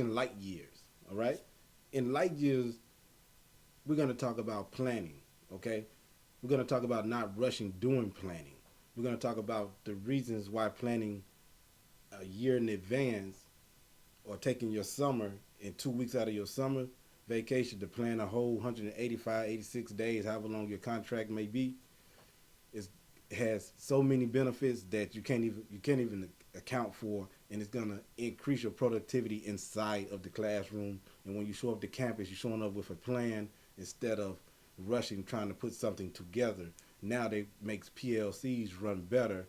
in light years. All right. In light years, we're going to talk about planning. Okay. We're going to talk about not rushing doing planning. We're going to talk about the reasons why planning a year in advance or taking your summer in 2 weeks out of your summer vacation to plan a whole 185, 86 days, however long your contract may be, is has so many benefits that you can't even account for, and it's gonna increase your productivity inside of the classroom. And when you show up to campus, you're showing up with a plan instead of rushing trying to put something together. Now they makes PLCs run better,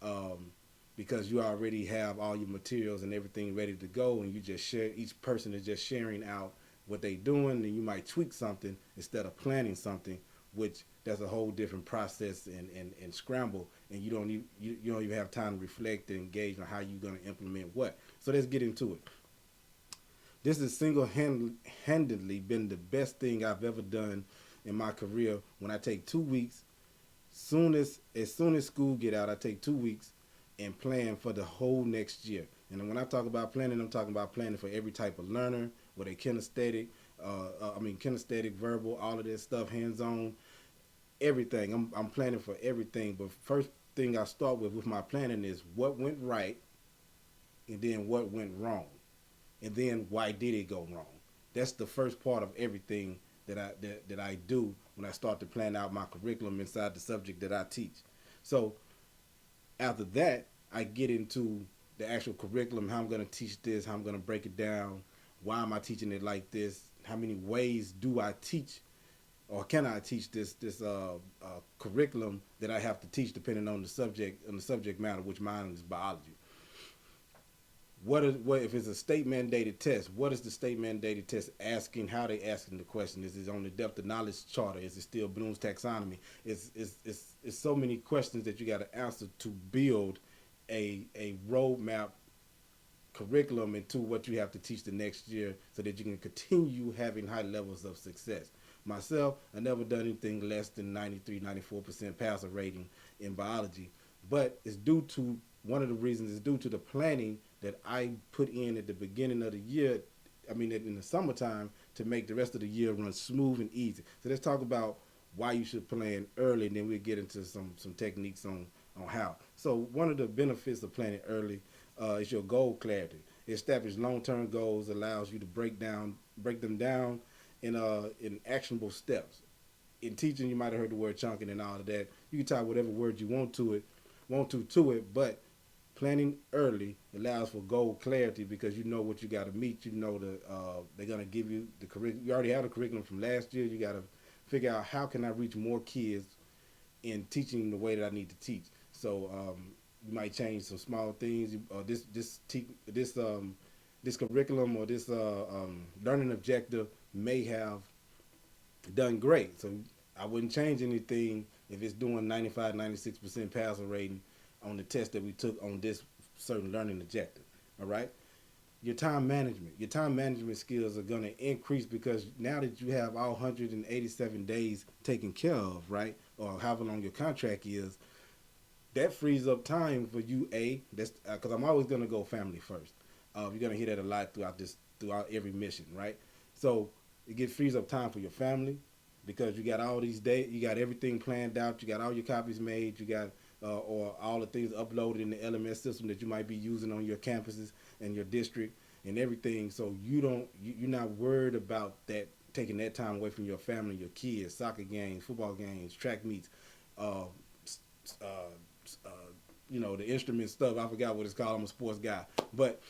um, because you already have all your materials and everything ready to go, and you just share. Each person is just sharing out what they doing, and you might tweak something instead of planning something, which that's a whole different process and scramble, and you don't even have time to reflect and engage on how you're going to implement what. So let's get into it. This has single-handedly been the best thing I've ever done in my career. When I take 2 weeks, as soon as school get out, I take 2 weeks and plan for the whole next year. And when I talk about planning, I'm talking about planning for every type of learner, whether kinesthetic, kinesthetic, verbal, all of this stuff, hands-on, everything. I'm planning for everything. But first thing I start with my planning is what went right, and then what went wrong, and then why did it go wrong. That's the first part of everything that I do when I start to plan out my curriculum inside the subject that I teach. So after that, I get into the actual curriculum, how I'm going to teach this, how I'm going to break it down, why am I teaching it like this, how many ways do I teach or can I teach this curriculum that I have to teach depending on the subject matter, which mine is biology. What if it's a state mandated test? What is the state mandated test asking? How they asking the question? Is it on the depth of knowledge charter? Is it still Bloom's taxonomy? It's so many questions that you got to answer to build a roadmap curriculum into what you have to teach the next year so that you can continue having high levels of success. Myself, I never done anything less than 93, 94% passing rating in biology, but it's due to one of the reasons is due to the planning that I put in at the beginning of the year. I mean, in the summertime, to make the rest of the year run smooth and easy. So let's talk about why you should plan early, and then we'll get into some techniques on how. So one of the benefits of planning early is your goal clarity. It establishes long-term goals, allows you to break them down in actionable steps. In teaching, you might have heard the word chunking and all of that. You can tie whatever word you want to it, but planning early allows for goal clarity because you know what you got to meet. You know they're gonna give you the curriculum. You already have the curriculum from last year. You got to figure out how can I reach more kids in teaching the way that I need to teach. So you might change some small things. This curriculum or this learning objective may have done great. So I wouldn't change anything if it's doing 95, 96% passing rating on the test that we took on this certain learning objective. All right. Your time management skills are going to increase because now that you have all 187 days taken care of, right, or however long your contract is, that frees up time for you. That's because I'm always going to go family first. You're going to hear that a lot throughout every mission, right? So frees up time for your family because you got all these days, you got everything planned out, you got all your copies made, you got or all the things uploaded in the LMS system that you might be using on your campuses and your district and everything. So you're not worried about that taking that time away from your family, your kids, soccer games, football games, track meets, uh, uh, uh, the instrument stuff. I forgot what it's called. I'm a sports guy, but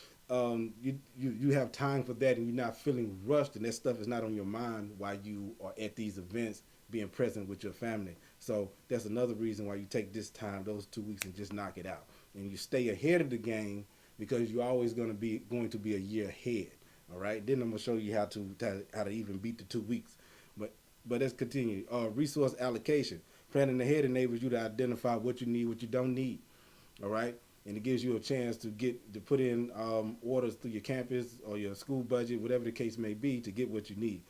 you have time for that, and you're not feeling rushed, and that stuff is not on your mind while you are at these events, being present with your family. So that's another reason why you take this time, those 2 weeks, and just knock it out, and you stay ahead of the game because you're always going to be a year ahead. All right. Then I'm gonna show you how to even beat the 2 weeks. But let's continue. Resource allocation. Planning ahead enables you to identify what you need, what you don't need. All right. And it gives you a chance to put in orders through your campus or your school budget, whatever the case may be, to get what you need.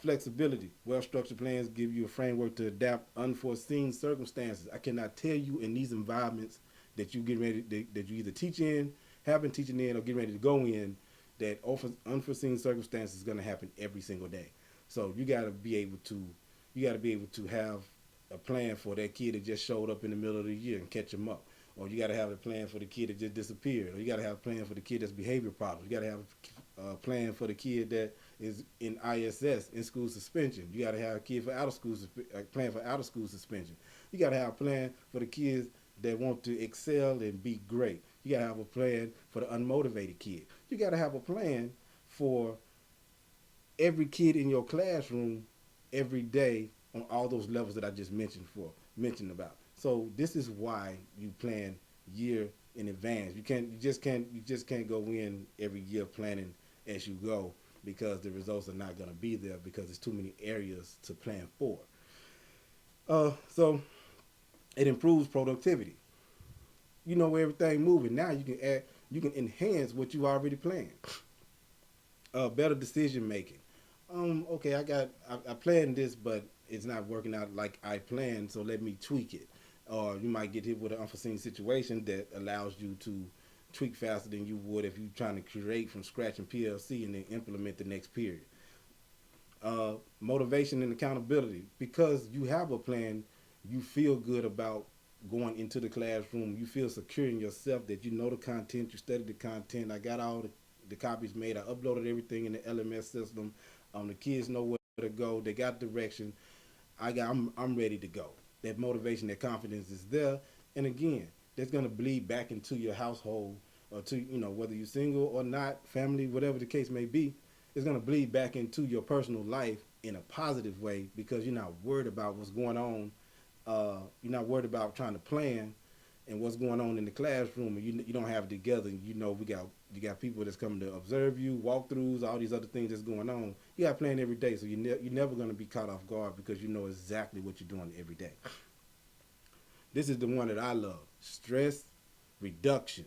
Flexibility. Well-structured plans give you a framework to adapt unforeseen circumstances. I cannot tell you in these environments that you get ready that you either teach in, have been teaching in, or get ready to go in, that unforeseen circumstances is going to happen every single day. So you got to be able to have a plan for that kid that just showed up in the middle of the year and catch them up. Or you got to have a plan for the kid that just disappeared. Or you got to have a plan for the kid that's behavior problems. You got to have a plan for the kid that is in ISS, in school suspension. You got to have a kid for a plan for out of school suspension. You got to have a plan for the kids that want to excel and be great. You got to have a plan for the unmotivated kid. You got to have a plan for every kid in your classroom every day on all those levels that I just mentioned about. So this is why you plan year in advance. You just can't go in every year planning as you go, because the results are not going to be there because there's too many areas to plan for. So it improves productivity. You know where everything moving. Now you can enhance what you already planned. Better decision making. Okay, I planned this, but it's not working out like I planned, so let me tweak it. Or you might get hit with an unforeseen situation that allows you to tweak faster than you would if you're trying to create from scratch in PLC and then implement the next period. Motivation and accountability. Because you have a plan, you feel good about going into the classroom. You feel secure in yourself that you know the content, you studied the content. I got all the copies made. I uploaded everything in the LMS system. The kids know where to go. They got direction. I'm ready to go. That motivation, that confidence is there. And again, that's going to bleed back into your household, or to, whether you're single or not, family, whatever the case may be. It's going to bleed back into your personal life in a positive way, because you're not worried about what's going on. You're not worried about trying to plan and what's going on in the classroom, and you don't have it together. And you got people that's coming to observe you, walkthroughs, all these other things that's going on. You got to plan every day, so you're never going to be caught off guard, because you know exactly what you're doing every day. This is the one that I love: stress reduction.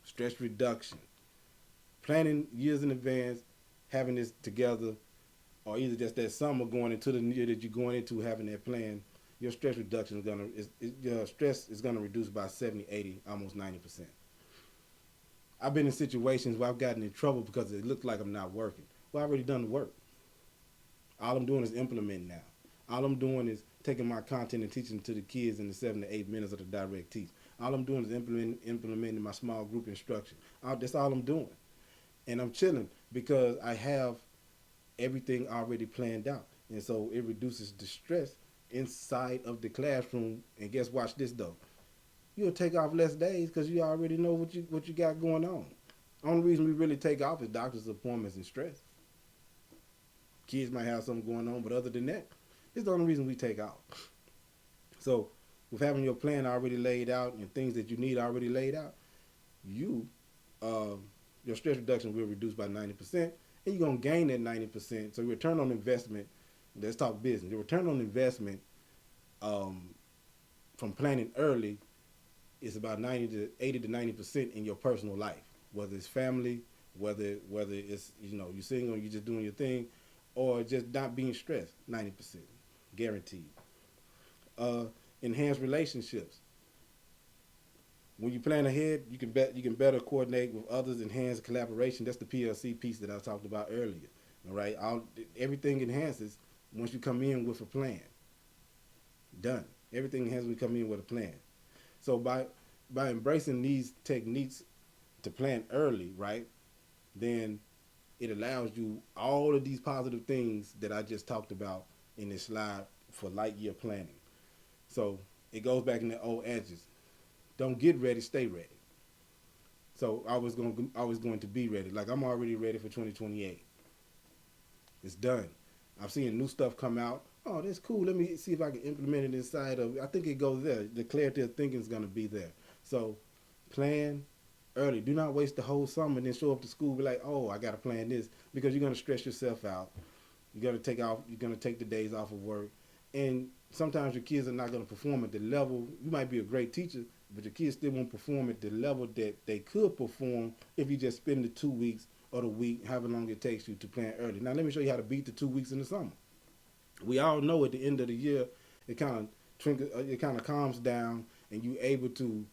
Stress reduction. Planning years in advance, having this together, or either just that summer going into the year that you're going into having that plan, your stress reduction your stress is gonna reduce by 70, 80, almost 90%. I've been in situations where I've gotten in trouble because it looked like I'm not working. Well, I already done the work. All I'm doing is implementing now. All I'm doing is taking my content and teaching to the kids in the 7 to 8 minutes of the direct teach. All I'm doing is implementing my small group instruction. That's all I'm doing. And I'm chilling because I have everything already planned out. And so it reduces the stress inside of the classroom. And watch this though. You'll take off less days because you already know what you got going on. Only reason we really take off is doctor's appointments and stress. Kids might have something going on, but other than that, it's the only reason we take off. So with having your plan already laid out and things that you need already laid out, your stress reduction will reduce by 90%, and you're going to gain that 90%. So your return on investment, let's talk business. Your return on investment from planning early is about 80 to 90% in your personal life, whether it's family, whether it's you're single, you're just doing your thing, or just not being stressed. 90%, guaranteed. Enhance relationships. When you plan ahead, you can better coordinate with others, enhance collaboration. That's the PLC piece that I talked about earlier. All right, everything enhances once you come in with a plan. Done. Everything enhances when you come in with a plan. So by embracing these techniques to plan early, right, then it allows you all of these positive things that I just talked about in this slide for light year planning. So it goes back in the old adage: don't get ready, stay ready. So I was going to be ready. Like, I'm already ready for 2028. It's done. I'm seeing new stuff come out. Oh, that's cool. Let me see if I can implement it inside of. I think it goes there. The clarity of thinking is going to be there. So plan early. Do not waste the whole summer and then show up to school and be like, oh, I got to plan this, because you're going to stress yourself out. You're going to take the days off of work. And sometimes your kids are not going to perform at the level. You might be a great teacher, but your kids still won't perform at the level that they could perform if you just spend the 2 weeks or the week, however long it takes you to plan early. Now, let me show you how to beat the 2 weeks in the summer. We all know at the end of the year, it kind of calms down, and you're able to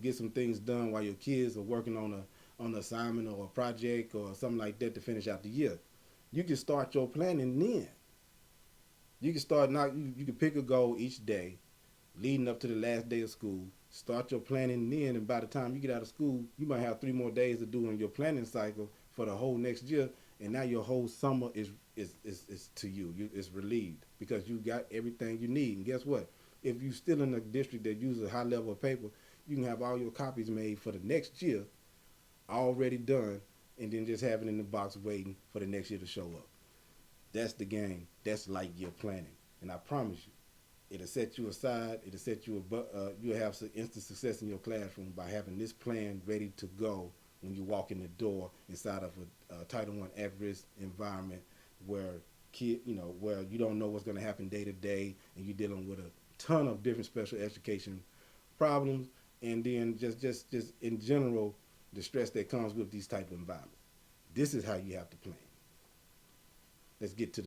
get some things done while your kids are working on on an assignment or a project or something like that to finish out the year. You can start your planning then. You can start now. You can pick a goal each day, leading up to the last day of school. Start your planning then, and by the time you get out of school, you might have 3 more days to do in your planning cycle for the whole next year. And now your whole summer is to you. It's relieved because you got everything you need. And guess what? If you still in a district that uses a high level of paper, you can have all your copies made for the next year already done, and then just have it in the box waiting for the next year to show up. That's the game. That's light year planning. And I promise you, it'll set you aside. It'll set you above. You'll have some instant success in your classroom by having this plan ready to go when you walk in the door inside of a Title I at-risk environment where where you don't know what's going to happen day to day, and you're dealing with a ton of different special education problems, and then just in general the stress that comes with these type of environments. This is how you have to plan. Let's get to